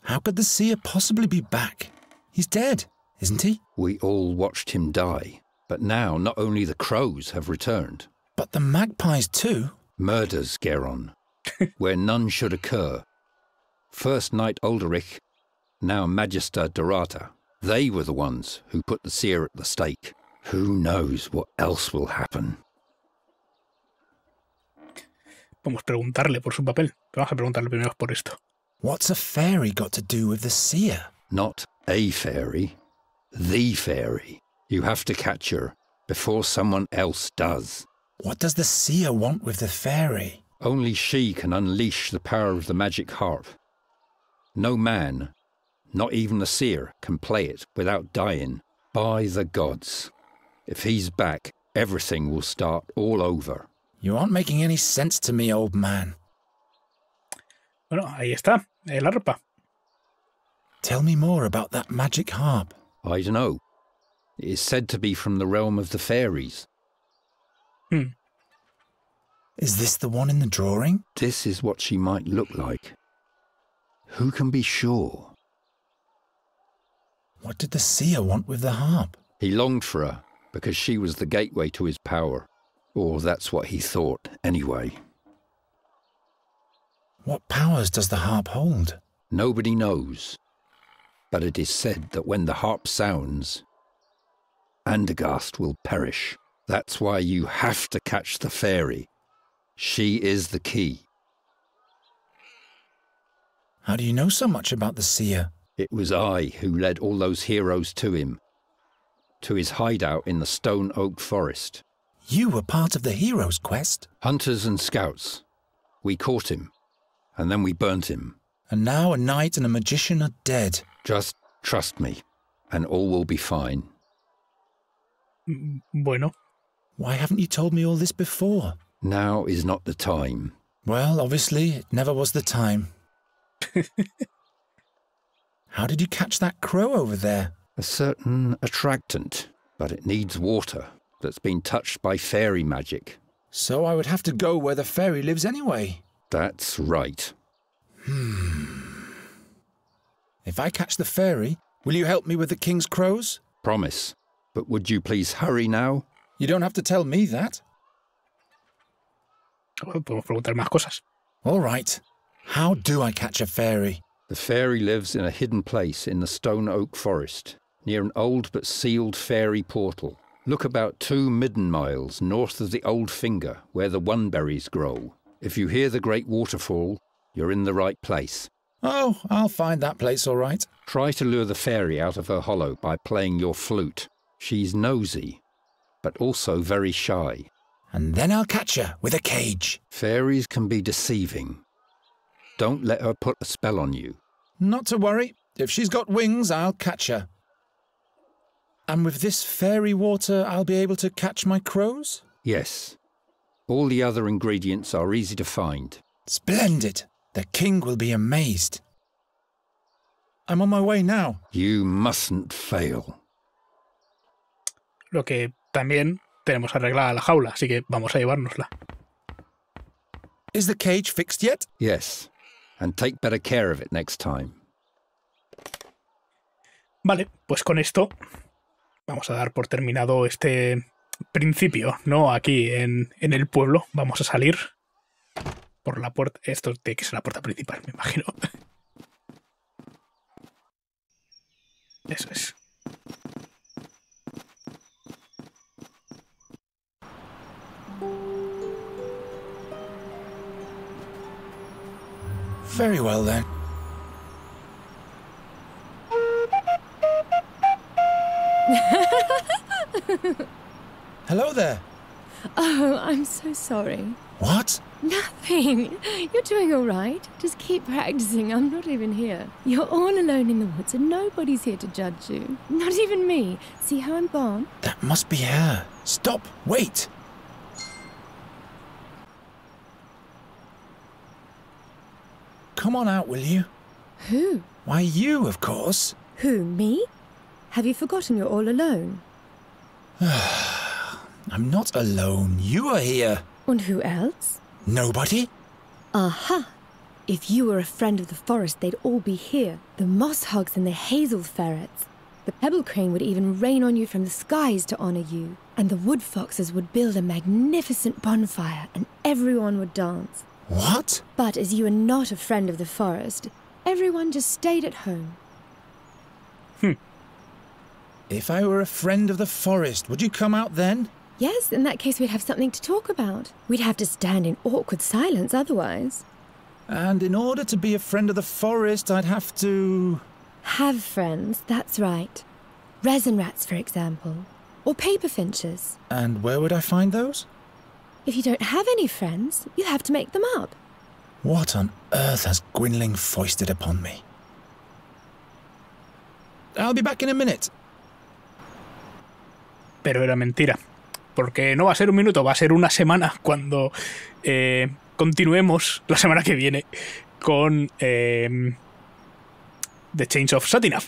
How could the seer possibly be back? He's dead, isn't he? We all watched him die, but now not only the crows have returned. But the magpies too? Murders, Geron, where none should occur. First Knight Ulderich, now Magister Dorata. They were the ones who put the seer at the stake. Who knows what else will happen? Vamos a preguntarle por su papel. Vamos a preguntarle primero por esto. What's a fairy got to do with the seer? Not a fairy. The fairy. You have to catch her before someone else does. What does the seer want with the fairy? Only she can unleash the power of the magic harp. No man, not even the seer, can play it without dying. By the gods. If he's back, everything will start all over. You aren't making any sense to me, old man. Bueno, ahí está, el arpa. Tell me more about that magic harp. I don't know. It is said to be from the realm of the fairies. Is this the one in the drawing? This is what she might look like. Who can be sure? What did the seer want with the harp? He longed for her because she was the gateway to his power. Or that's what he thought, anyway. What powers does the harp hold? Nobody knows. But it is said that when the harp sounds, Andagast will perish. That's why you have to catch the fairy. She is the key. How do you know so much about the seer? It was I who led all those heroes to him, to his hideout in the Stone Oak Forest. You were part of the hero's quest? Hunters and scouts. We caught him, and then we burnt him. And now a knight and a magician are dead. Just trust me, and all will be fine. Bueno. Why haven't you told me all this before? Now is not the time. Well, obviously, it never was the time. How did you catch that crow over there? A certain attractant, but it needs water, that's been touched by fairy magic. So I would have to go where the fairy lives anyway. That's right. If I catch the fairy, will you help me with the king's crows? Promise. But would you please hurry now? You don't have to tell me that. Podemos preguntar más cosas. All right. How do I catch a fairy? The fairy lives in a hidden place in the stone oak forest, near an old but sealed fairy portal. Look about 2 midden miles north of the Old Finger, where the oneberries grow. If you hear the great waterfall, you're in the right place. Oh, I'll find that place all right. Try to lure the fairy out of her hollow by playing your flute. She's nosy, but also very shy. And then I'll catch her with a cage. Fairies can be deceiving. Don't let her put a spell on you. Not to worry. If she's got wings, I'll catch her. And with this fairy water, I'll be able to catch my crows? Yes. All the other ingredients are easy to find. Splendid. The king will be amazed. I'm on my way now. You mustn't fail. Lo que también tenemos arreglada la jaula, así que vamos a llevárnosla. Is the cage fixed yet? Yes. And take better care of it next time. Vale, pues con esto vamos a dar por terminado este principio, ¿no? Aquí en el pueblo. Vamos a salir por la puerta. Esto tiene que ser la puerta principal, me imagino. Eso es. Very well then. Hello there. Oh, I'm so sorry. What? Nothing. You're doing all right. Just keep practicing. I'm not even here. You're all alone in the woods and nobody's here to judge you. Not even me. See how I'm gone? That must be her. Stop. Wait. Come on out, will you? Who? Why, you, of course. Who, me? Have you forgotten you're all alone? I'm not alone. You are here. And who else? Nobody? Aha! If you were a friend of the forest, they'd all be here. The moss hogs and the hazel ferrets. The pebble crane would even rain on you from the skies to honor you. And the wood foxes would build a magnificent bonfire and everyone would dance. What? But as you are not a friend of the forest, everyone just stayed at home. If I were a friend of the forest, would you come out then? Yes, in that case we'd have something to talk about. We'd have to stand in awkward silence otherwise. And in order to be a friend of the forest, I'd have to... Have friends, that's right. Resin rats, for example. Or paper finches. And where would I find those? If you don't have any friends, you'll have to make them up. What on earth has Gwynling foisted upon me? I'll be back in a minute. Pero era mentira. Porque no va a ser un minuto, va a ser una semana cuando continuemos la semana que viene con The Chains of Satinav.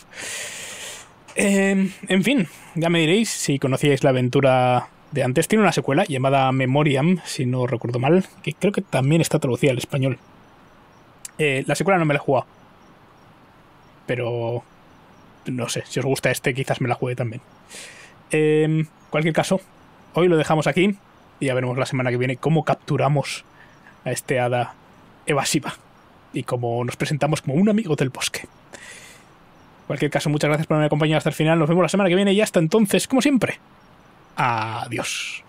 En fin, ya me diréis si conocíais la aventura de antes. Tiene una secuela llamada Memoriam, si no recuerdo mal, que creo que también está traducida al español. La secuela no me la he jugado, pero no sé, si os gusta este quizás me la juegue también. En cualquier caso, hoy lo dejamos aquí y ya veremos la semana que viene cómo capturamos a este hada evasiva y cómo nos presentamos como un amigo del bosque. En cualquier caso, muchas gracias por haberme acompañado hasta el final. Nos vemos la semana que viene y hasta entonces, como siempre, adiós.